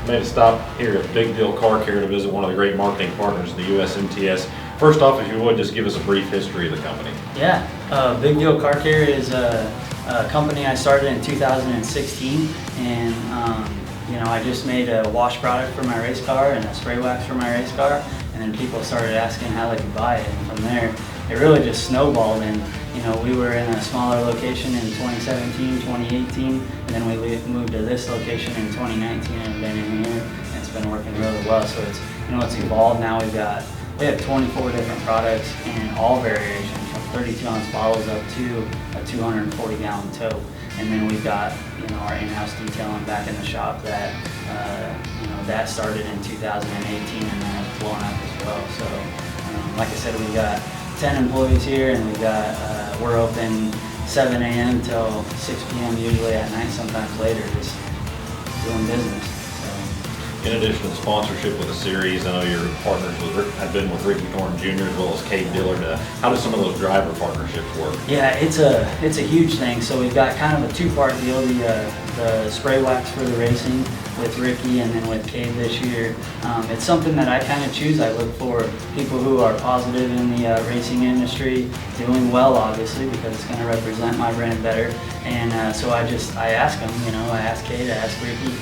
Made a stop here at Big Deal Car Care to visit one of the great marketing partners of the USMTS. First off, if you would, just give us a brief history of the company. Yeah, BigDeal Car Car is a company I started in 2016, and I just made a wash product for my race car and a spray wax for my race car, and then people started asking how they could buy it, and from there it really just snowballed. And we were in a smaller location in 2017, 2018, and then we moved to this location in 2019 and been in here, and it's been working really well. So it's it's evolved. Now we have 24 different products in all variations, from 32-ounce bottles up to a 240-gallon tote. And then we've got our in-house detailing back in the shop that that started in 2018 and then has blown up as well. So like I said, we've got 10 employees here, and we're open 7 a.m. till 6 p.m. usually at night, sometimes later, just doing business. In addition to the sponsorship with the series, I know your partners have been with Ricky Thornton Jr. as well as Cade Dillard. How do some of those driver partnerships work? Yeah, it's a huge thing. So we've got kind of a two-part deal: the spray wax for the racing with Ricky, and then with Cade this year. It's something that I kind of choose. I look for people who are positive in the racing industry, doing well, obviously, because it's going to represent my brand better. And so I ask them. I ask Cade, I ask Ricky,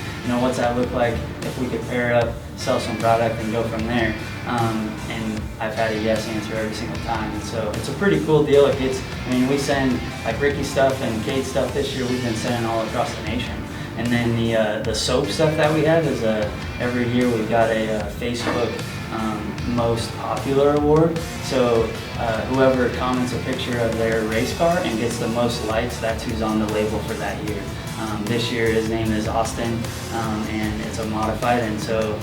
what's that look like if we could pair up, sell some product, and go from there. And I've had a yes answer every single time. And so it's a pretty cool deal. We send like Ricky stuff and Cade stuff this year. We've been sending all across the nation. And then the soap stuff that we have is every year we've got a Facebook most popular award. So whoever comments a picture of their race car and gets the most likes, that's who's on the label for that year. This year his name is Austin, and it's a modified, and so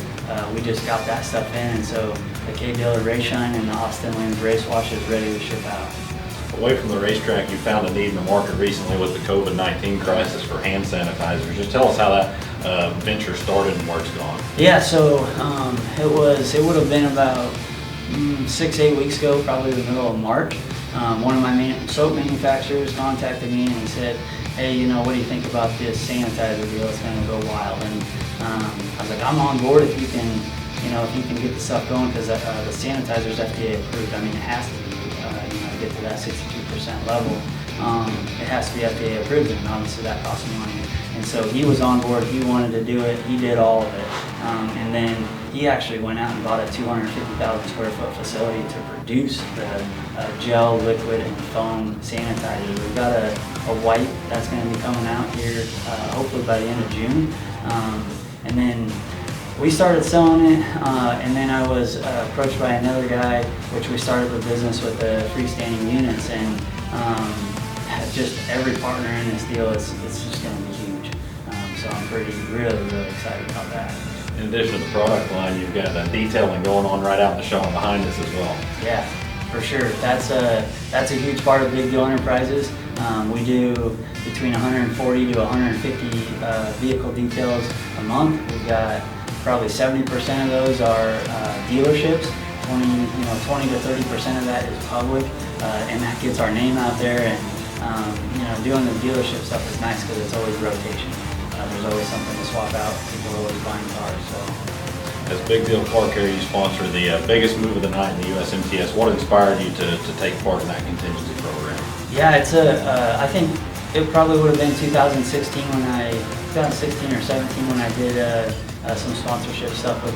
we just got that stuff in, and so the Cade Dillard Race Shine and the Austin Lynn's Race Wash is ready to ship out. Away from the racetrack, you found a need in the market recently with the COVID-19 crisis for hand sanitizers. Just tell us how that venture started and where it's gone. Yeah, so it would have been about 6-8 weeks ago, probably the middle of March. One of my soap manufacturers contacted me and he said, hey, what do you think about this sanitizer deal? It's going to go wild. And I was like, I'm on board if you can, if you can get the stuff going, because the sanitizer's FDA approved. It has to be, get to that 62% level. It has to be FDA approved, and obviously that costs money. And so he was on board. He wanted to do it. He did all of it. And then he actually went out and bought a 250,000 square foot facility to produce the gel, liquid, and foam sanitizer. We've got a white that's going to be coming out here hopefully by the end of June. And then we started selling it, and then I was approached by another guy, which we started the business with the freestanding units, and just every partner in this deal, it's just going to be huge. So I'm really excited about that. In addition to the product line, you've got detailing going on right out in the shop behind us as well. Yeah, for sure. That's a huge part of Big Deal Enterprises. We do between 140 to 150 vehicle details a month. We've got probably 70% of those are dealerships. 20 to 30% of that is public, and that gets our name out there. And doing the dealership stuff is nice because it's always rotation. There's always something to swap out. People are always buying cars. So, as Big Deal Car Care, you sponsor the biggest move of the night in the USMTS. What inspired you to take part in that contingency program? Yeah, I think it probably would have been 2016 or 17 when I did some sponsorship stuff with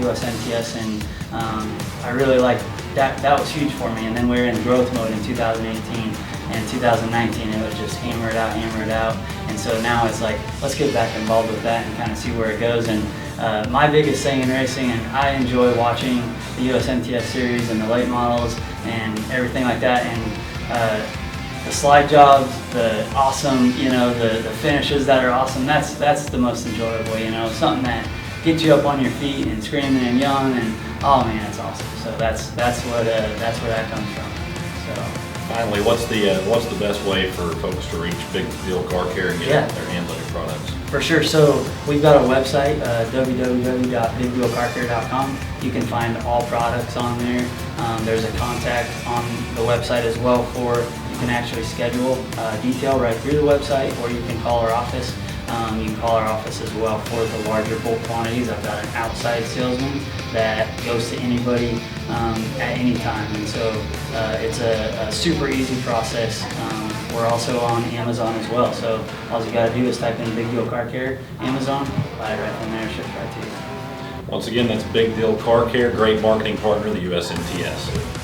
USMTS, and I really liked that. That was huge for me. And then we were in growth mode in 2018 and 2019. It was just hammer it out. And so now it's like, let's get back involved with that and kind of see where it goes. And my biggest thing in racing, and I enjoy watching the USMTS series and the late models and everything like that. And the slide jobs, the awesome, the finishes that are awesome. That's the most enjoyable. Something that gets you up on your feet and screaming and yelling, and oh man, it's awesome. So that's where that comes from. So. Finally, what's the best way for folks to reach Big Deal Car Care and get their hands on your products? For sure. So we've got a website, www.bigdealcarcare.com. You can find all products on there. There's a contact on the website as well you can actually schedule detail right through the website, or you can call our office. You can call our office as well for the larger bulk quantities. I've got an outside salesman that goes to anybody at any time, and so it's a super easy process. We're also on Amazon as well, so all you got to do is type in BigDeal Car Car, Amazon, buy it right from there, shipped right to you. Once again, that's BigDeal Car Car, great marketing partner of the USMTS.